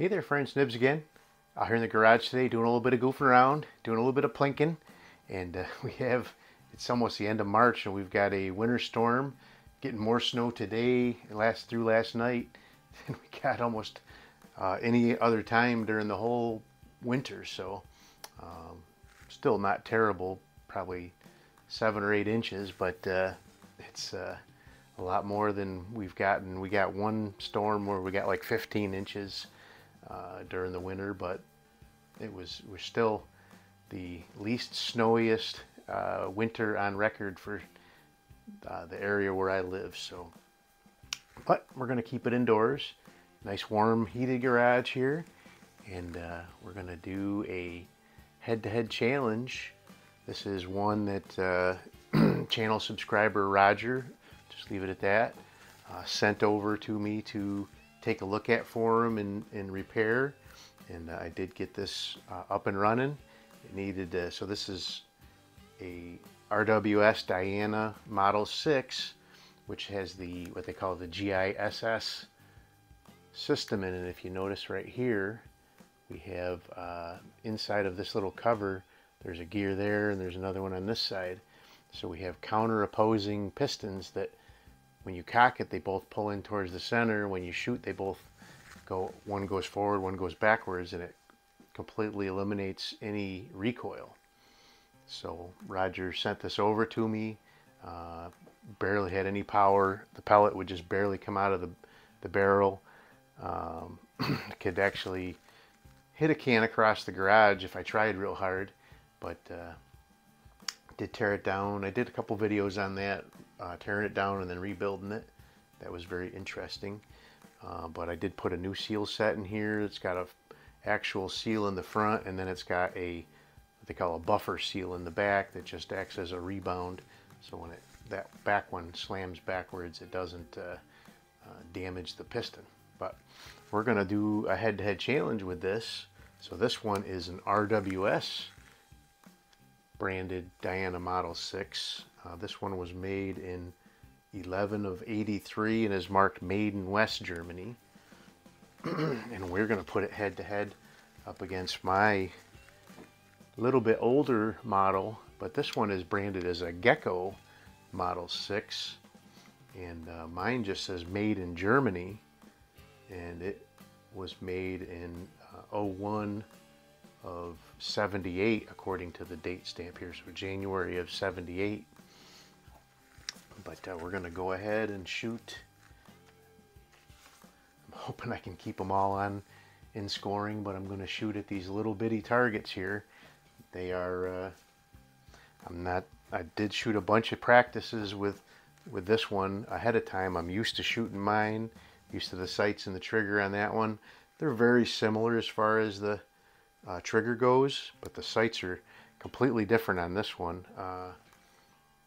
Hey there friends, Nibs again. Out here in the garage today doing a little bit of goofing around, doing a little bit of plinking, and it's almost the end of March and we've got a winter storm, getting more snow today and through last night than we got almost any other time during the whole winter. So still not terrible, probably 7 or 8 inches, but it's a lot more than we've gotten. We got one storm where we got like 15 inches during the winter, but we're still the least snowiest winter on record for the area where I live. So, but we're going to keep it indoors. Nice warm heated garage here, and we're going to do a head-to-head challenge. This is one that channel subscriber Roger, just leave it at that, sent over to me to take a look at for him and repair, and I did get this up and running. It needed so this is a RWS Diana Model 6, which has what they call the GISS system in it. If you notice right here, we have inside of this little cover, there's a gear there and there's another one on this side. So we have counter opposing pistons that when you cock it, they both pull in towards the center. When you shoot, they both go, one goes forward, one goes backwards, and it completely eliminates any recoil. So Roger sent this over to me, barely had any power. The pellet would just barely come out of the barrel. Could actually hit a can across the garage if I tried real hard, but did tear it down. I did a couple videos on that, tearing it down and then rebuilding it. That was very interesting. But I did put a new seal set in here. It's got a actual seal in the front, and then it's got what they call a buffer seal in the back that just acts as a rebound. So when that back one slams backwards, it doesn't damage the piston. But we're going to do a head-to-head challenge with this. So this one is an RWS branded Diana Model 6. This one was made in 11 of 83 and is marked made in West Germany. And we're going to put it head to head up against my little bit older model, but this one is branded as a Geco Model 6, and mine just says made in Germany, and it was made in 01 of 78 according to the date stamp here, so January of 78. But we're going to go ahead and shoot. I'm hoping I can keep them all on in scoring, but I'm going to shoot at these little bitty targets here. They are I did shoot a bunch of practices with this one ahead of time. I'm used to shooting mine, used to the sights and the trigger on that one. They're very similar as far as the trigger goes, but the sights are completely different on this one.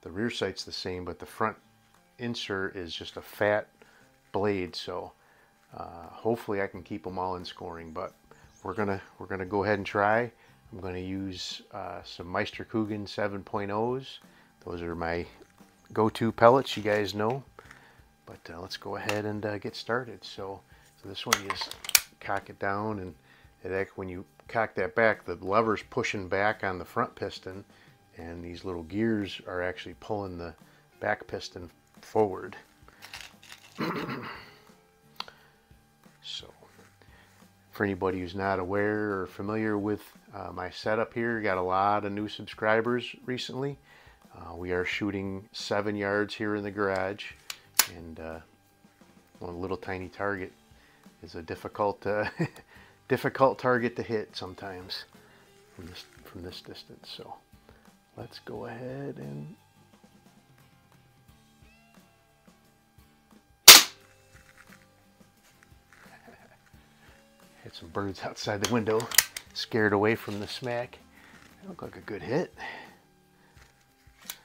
The rear sight's the same, but the front insert is just a fat blade. So hopefully I can keep them all in scoring. But we're gonna go ahead and try. I'm gonna use some Meisterkugeln 7.0s. Those are my go-to pellets, you guys know. But let's go ahead and get started. So this one, you just cock it down, and when you cock that back, the lever's pushing back on the front piston, and these little gears are actually pulling the back piston forward. So for anybody who's not aware or familiar with my setup here, got a lot of new subscribers recently. We are shooting 7 yards here in the garage, and one little tiny target is a difficult difficult target to hit sometimes from this distance. So let's go ahead and had some birds outside the window, scared away from the smack. That looked like a good hit.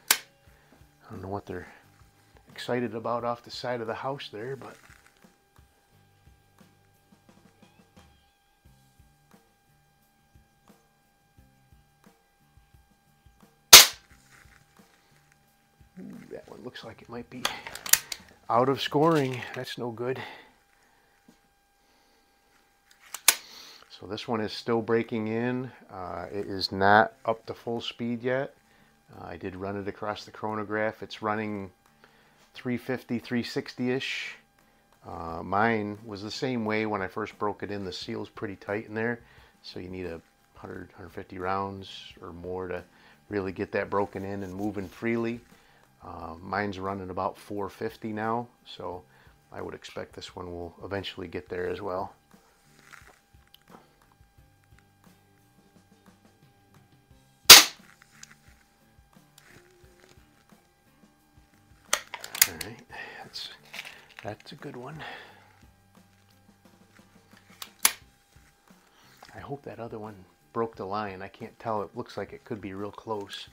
I don't know what they're excited about off the side of the house there, but that one looks like it might be out of scoring. That's no good. So this one is still breaking in. It is not up to full speed yet. I did run it across the chronograph. It's running 350, 360-ish. Mine was the same way when I first broke it in. The seal's pretty tight in there, so you need 100, 150 rounds or more to really get that broken in and moving freely. Mine's running about 450 now, so I would expect this one will eventually get there as well. Alright, that's a good one. I hope that other one broke the line. I can't tell. It looks like it could be real close.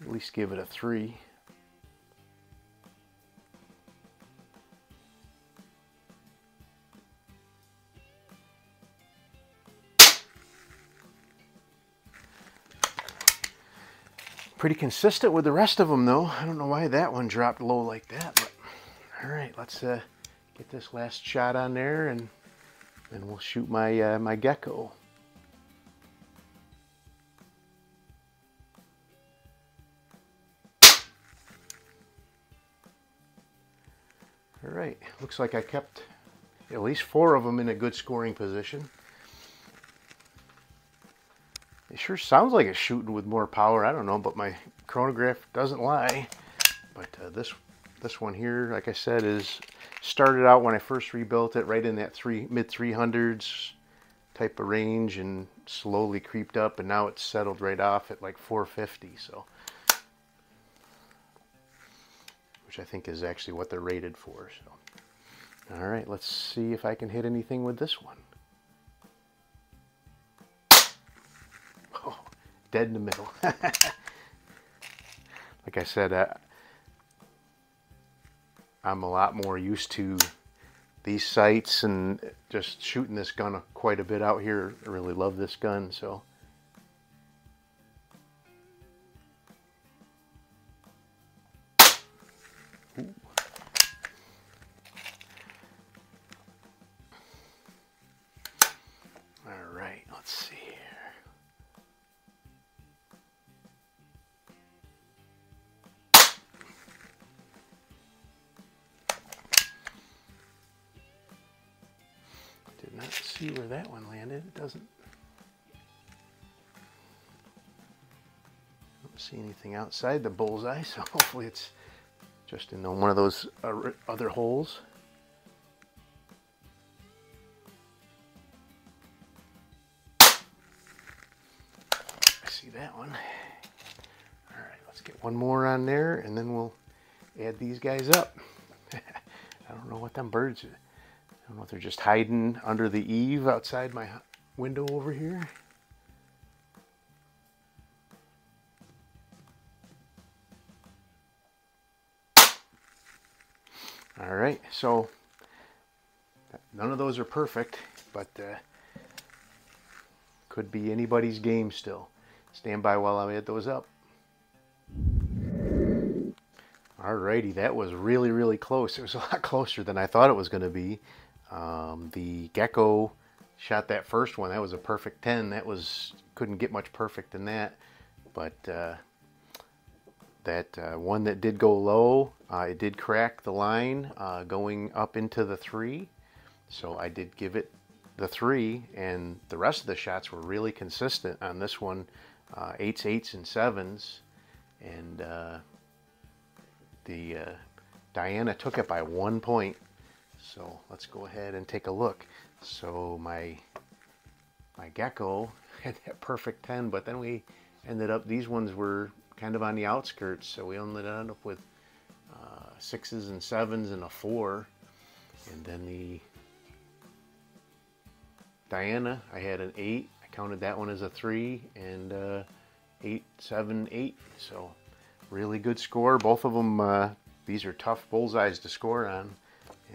At least give it a 3. Pretty consistent with the rest of them though. I don't know why that one dropped low like that, but all right, let's get this last shot on there, and then we'll shoot my my Geco. All right, looks like I kept at least 4 of them in a good scoring position. It sure sounds like it's shooting with more power. I don't know, but my chronograph doesn't lie. But this one here, like I said, is started out when I first rebuilt it right in that mid 300s type of range, and slowly creeped up, and now it's settled right off at like 450. So, which I think is actually what they're rated for. So, all right, let's see if I can hit anything with this one. Dead in the middle. Like I said, I'm a lot more used to these sights and just shooting this gun quite a bit out here. I really love this gun, so. Ooh. All right, let's see here. Did not see where that one landed. It don't see anything outside the bullseye, so hopefully it's just in one of those other holes. I see that one. All right, let's get one more on there, and then we'll add these guys up. I don't know what them birds are. I don't know if they're just hiding under the eave outside my window over here. All right, so none of those are perfect, but could be anybody's game still. Stand by while I add those up. Alrighty, that was really, really close. It was a lot closer than I thought it was going to be. The Geco shot that first one. That was a perfect 10. That was, couldn't get much perfect than that. But that one that did go low, it did crack the line going up into the 3. So I did give it the 3, and the rest of the shots were really consistent on this one. 8s, 8s, and 7s. And the Diana took it by 1 point. So let's go ahead and take a look. So my Geco had that perfect 10, but then we ended up, these ones were kind of on the outskirts, so we ended up with 6s and 7s and a 4. And then the Diana, I had an 8. I counted that one as a 3, and 8, 7, 8. So really good score. Both of them, these are tough bullseyes to score on,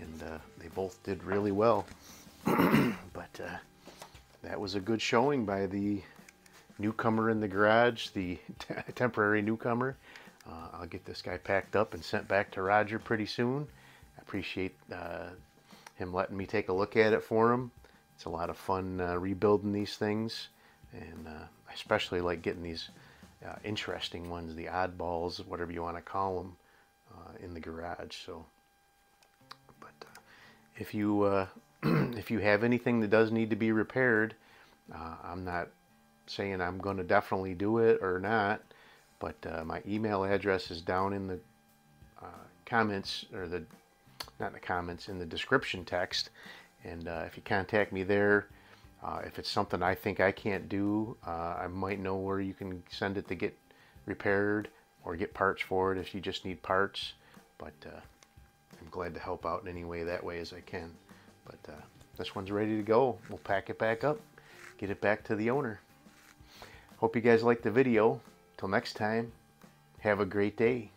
and they both did really well. But that was a good showing by the newcomer in the garage, the temporary newcomer. I'll get this guy packed up and sent back to Roger pretty soon. I appreciate him letting me take a look at it for him. It's a lot of fun rebuilding these things, and I especially like getting these interesting ones, the oddballs, whatever you want to call them, in the garage. So, but if you if you have anything that does need to be repaired, I'm not saying I'm going to definitely do it or not, but my email address is down in the comments, or the not in the comments, in the description text, and if you contact me there, if it's something I think I can't do, I might know where you can send it to get repaired or get parts for it if you just need parts. But I'm glad to help out in any way that way as I can. But this one's ready to go. We'll pack it back up, get it back to the owner. Hope you guys liked the video. Till next time, have a great day.